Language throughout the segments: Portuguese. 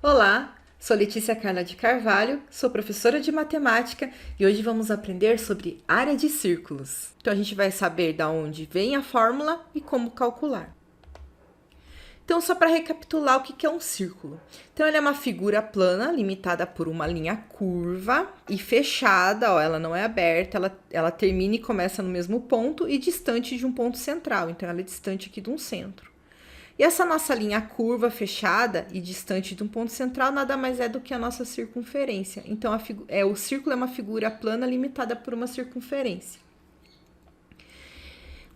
Olá, sou Letícia Carla de Carvalho, sou professora de matemática e hoje vamos aprender sobre área de círculos. Então a gente vai saber de onde vem a fórmula e como calcular. Então, só para recapitular o que é um círculo. Então, ele é uma figura plana, limitada por uma linha curva e fechada, ó, ela não é aberta, ela termina e começa no mesmo ponto e distante de um ponto central. Então, ela é distante aqui de um centro. E essa nossa linha curva, fechada e distante de um ponto central, nada mais é do que a nossa circunferência. Então, o círculo é uma figura plana limitada por uma circunferência.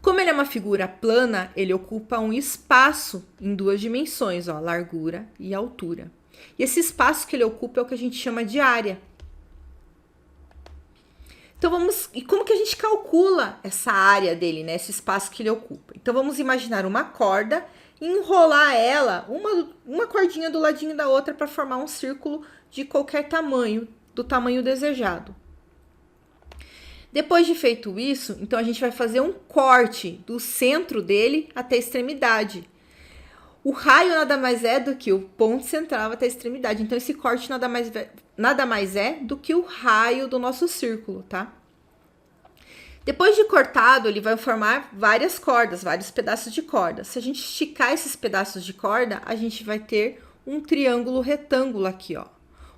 Como ele é uma figura plana, ele ocupa um espaço em duas dimensões, ó, largura e altura. E esse espaço que ele ocupa é o que a gente chama de área. Então e como que a gente calcula essa área dele, né, esse espaço que ele ocupa? Então vamos imaginar uma corda e enrolar ela, uma cordinha do ladinho da outra para formar um círculo de qualquer tamanho, do tamanho desejado. Depois de feito isso, então a gente vai fazer um corte do centro dele até a extremidade. O raio nada mais é do que o ponto central até a extremidade. Então, esse corte nada mais é do que o raio do nosso círculo, tá? Depois de cortado, ele vai formar várias cordas, vários pedaços de corda. Se a gente esticar esses pedaços de corda, a gente vai ter um triângulo retângulo aqui, ó.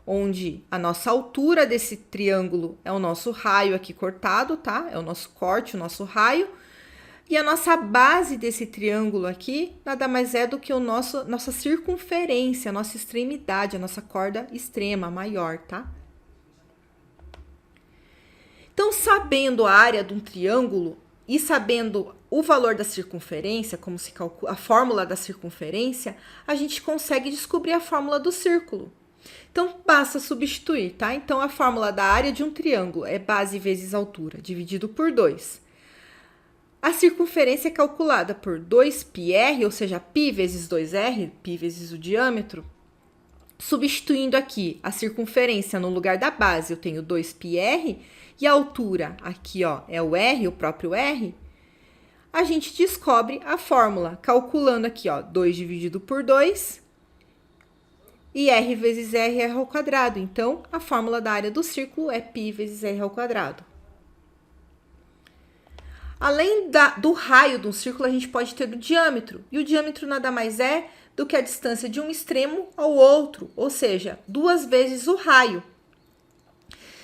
Onde a nossa altura desse triângulo é o nosso raio aqui cortado, tá? É o nosso corte, o nosso raio. E a nossa base desse triângulo aqui, nada mais é do que nossa circunferência, a nossa extremidade, a nossa corda extrema, maior, tá? Então, sabendo a área de um triângulo e sabendo o valor da circunferência, como se calcula a fórmula da circunferência, a gente consegue descobrir a fórmula do círculo. Então, basta substituir, tá? Então, a fórmula da área de um triângulo é base vezes altura, dividido por 2. A circunferência é calculada por 2πr, ou seja, π vezes 2r, π vezes o diâmetro. Substituindo aqui a circunferência no lugar da base, eu tenho 2πr, e a altura aqui, ó, é o r, o próprio r. A gente descobre a fórmula, calculando aqui, ó, 2 dividido por 2, e r vezes r é ao quadrado. Então, a fórmula da área do círculo é π vezes r ao quadrado. Além do raio de um círculo, a gente pode ter o diâmetro. E o diâmetro nada mais é do que a distância de um extremo ao outro, ou seja, 2 vezes o raio.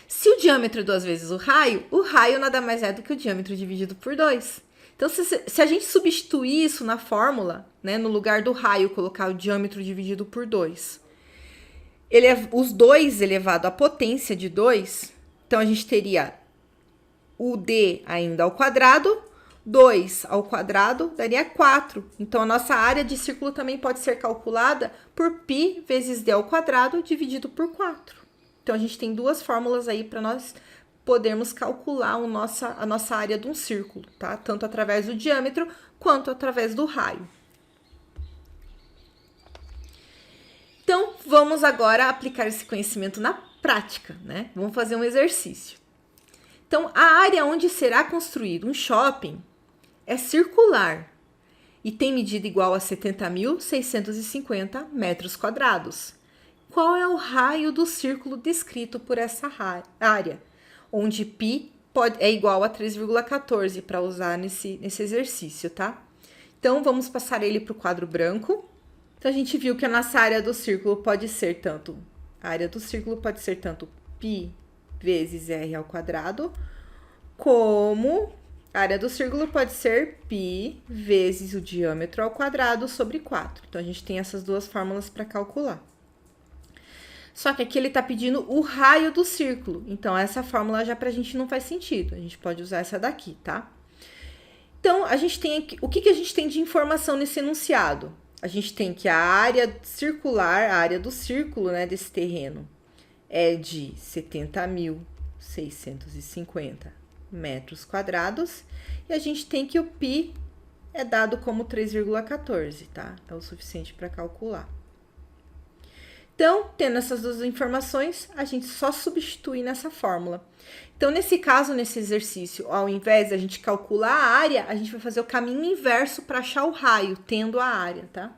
Se o diâmetro é 2 vezes o raio nada mais é do que o diâmetro dividido por 2. Então, se a gente substituir isso na fórmula, né, no lugar do raio, colocar o diâmetro dividido por 2, os 2 elevado à potência de 2, então a gente teria o d ainda ao quadrado, 2 ao quadrado daria 4. Então, a nossa área de círculo também pode ser calculada por π vezes d ao quadrado dividido por 4. Então, a gente tem duas fórmulas aí para nós podermos calcular a nossa área de um círculo, tá? Tanto através do diâmetro quanto através do raio. Então, vamos agora aplicar esse conhecimento na prática, né? Vamos fazer um exercício. Então, a área onde será construído um shopping é circular e tem medida igual a 70.650 metros quadrados. Qual é o raio do círculo descrito por essa área? Onde π é igual a 3,14 para usar nesse exercício, tá? Então, vamos passar ele para o quadro branco. Então, a gente viu que a nossa área do círculo pode ser tanto... A área do círculo pode ser tanto π vezes r ao quadrado, como a área do círculo pode ser π vezes o diâmetro ao quadrado sobre 4. Então, a gente tem essas duas fórmulas para calcular. Só que aqui ele está pedindo o raio do círculo. Então, essa fórmula já para a gente não faz sentido. A gente pode usar essa daqui, tá? Então, a gente tem aqui, o que a gente tem de informação nesse enunciado? A gente tem que a área circular, a área do círculo, né, desse terreno, é de 70.650 metros quadrados. E a gente tem que o π é dado como 3,14, tá? É o suficiente para calcular. Então, tendo essas duas informações, a gente só substitui nessa fórmula. Então, nesse caso, nesse exercício, ao invés de a gente calcular a área, a gente vai fazer o caminho inverso para achar o raio, tendo a área, tá?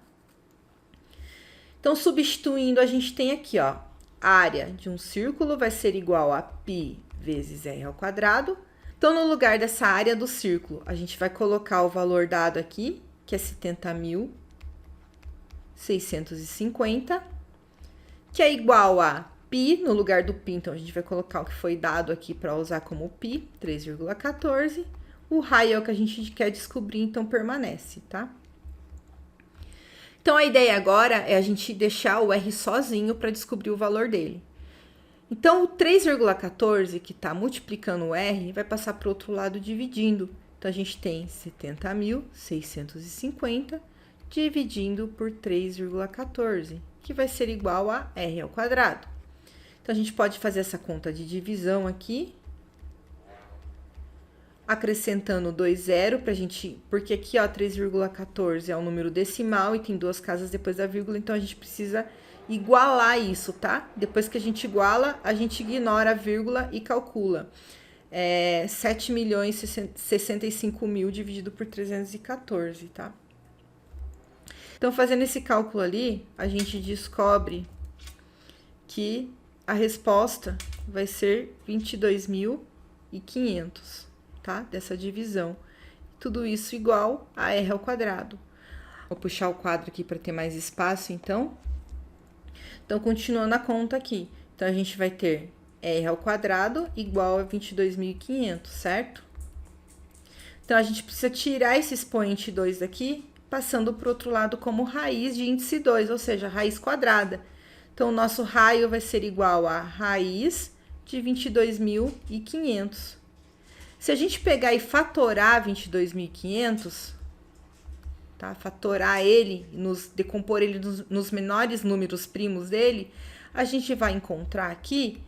Então, substituindo, a gente tem aqui, ó, a área de um círculo vai ser igual a π vezes r ao quadrado. Então, no lugar dessa área do círculo, a gente vai colocar o valor dado aqui, que é 70.650, que é igual a π, no lugar do π, então a gente vai colocar o que foi dado aqui para usar como π, 3,14. O raio é o que a gente quer descobrir, então permanece, tá? Então, a ideia agora é a gente deixar o R sozinho para descobrir o valor dele. Então, o 3,14, que está multiplicando o R, vai passar para o outro lado dividindo. Então, a gente tem 70.650 dividindo por 3,14, que vai ser igual a R ao quadrado. Então, a gente pode fazer essa conta de divisão aqui, acrescentando 2 zero pra gente, porque aqui, ó, 3,14 é um número decimal e tem duas casas depois da vírgula, então a gente precisa igualar isso, tá? Depois que a gente iguala, a gente ignora a vírgula e calcula. 7.065.000 dividido por 314, tá? Então, fazendo esse cálculo ali, a gente descobre que a resposta vai ser 22.500. Tá? Dessa divisão. Tudo isso igual a R ao quadrado. Vou puxar o quadro aqui para ter mais espaço, então. Então, continuando a conta aqui. Então, a gente vai ter R ao quadrado igual a 22.500, certo? Então, a gente precisa tirar esse expoente 2 daqui, passando para o outro lado como raiz de índice 2, ou seja, raiz quadrada. Então, o nosso raio vai ser igual a raiz de 22.500. Se a gente pegar e fatorar 22.500, tá? Fatorar ele, decompor ele nos menores números primos dele, a gente vai encontrar aqui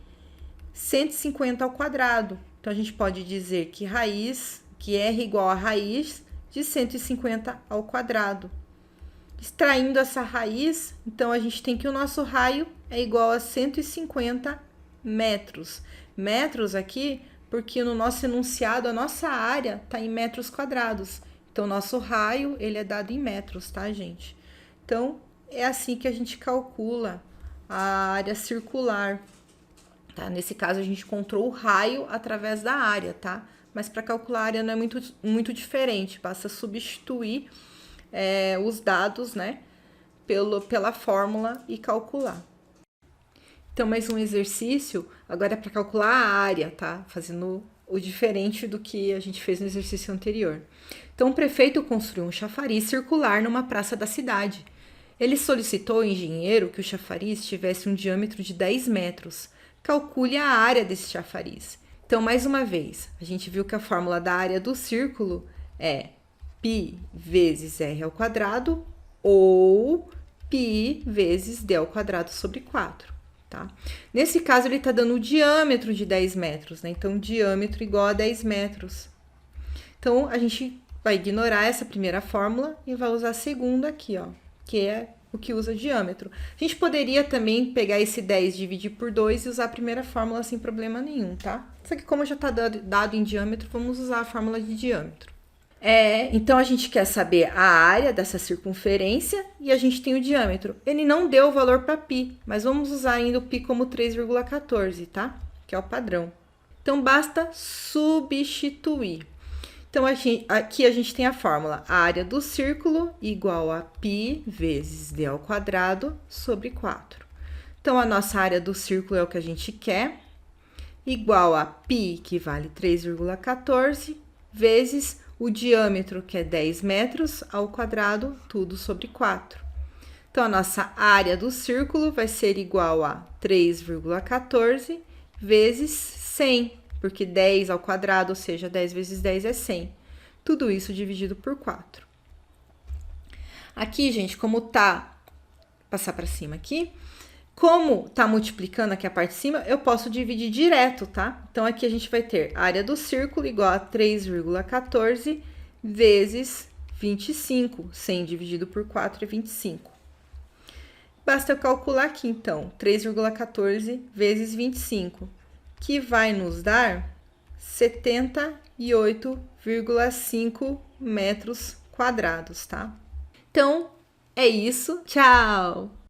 150 ao quadrado. Então, a gente pode dizer que R igual a raiz de 150 ao quadrado. Extraindo essa raiz, então, a gente tem que o nosso raio é igual a 150 metros. Metros aqui, porque no nosso enunciado, a nossa área está em metros quadrados. Então, nosso raio, ele é dado em metros, tá, gente? Então, é assim que a gente calcula a área circular, tá? Nesse caso, a gente encontrou o raio através da área, tá? Mas para calcular a área não é muito diferente, basta substituir os dados, né, pela fórmula e calcular. Então, mais um exercício, agora é para calcular a área, tá? Fazendo o diferente do que a gente fez no exercício anterior. Então, o prefeito construiu um chafariz circular numa praça da cidade. Ele solicitou ao engenheiro que o chafariz tivesse um diâmetro de 10 metros. Calcule a área desse chafariz. Então, mais uma vez, a gente viu que a fórmula da área do círculo é π vezes r ao quadrado ou π vezes d ao quadrado sobre 4. Tá? Nesse caso, ele está dando o diâmetro de 10 metros, né? Então, diâmetro igual a 10 metros. Então, a gente vai ignorar essa primeira fórmula e vai usar a segunda aqui, ó, que é o que usa diâmetro. A gente poderia também pegar esse 10 e dividir por 2 e usar a primeira fórmula sem problema nenhum, tá? Só que como já está dado em diâmetro, vamos usar a fórmula de diâmetro. Então, a gente quer saber a área dessa circunferência e a gente tem o diâmetro. Ele não deu o valor para π, mas vamos usar ainda o π como 3,14, tá? Que é o padrão. Então, basta substituir. Então, aqui a gente tem a fórmula. A área do círculo igual a π vezes d ao quadrado sobre 4. Então, a nossa área do círculo é o que a gente quer, igual a π, que vale 3,14, vezes o diâmetro, que é 10 metros, ao quadrado, tudo sobre 4. Então, a nossa área do círculo vai ser igual a 3,14 vezes 100, porque 10 ao quadrado, ou seja, 10 vezes 10 é 100. Tudo isso dividido por 4. Aqui, gente, como tá... Passar para cima aqui. Como tá multiplicando aqui a parte de cima, eu posso dividir direto, tá? Então, aqui a gente vai ter a área do círculo igual a 3,14 vezes 25. 100 dividido por 4 é 25. Basta eu calcular aqui, então, 3,14 vezes 25, que vai nos dar 78,5 metros quadrados, tá? Então, é isso. Tchau!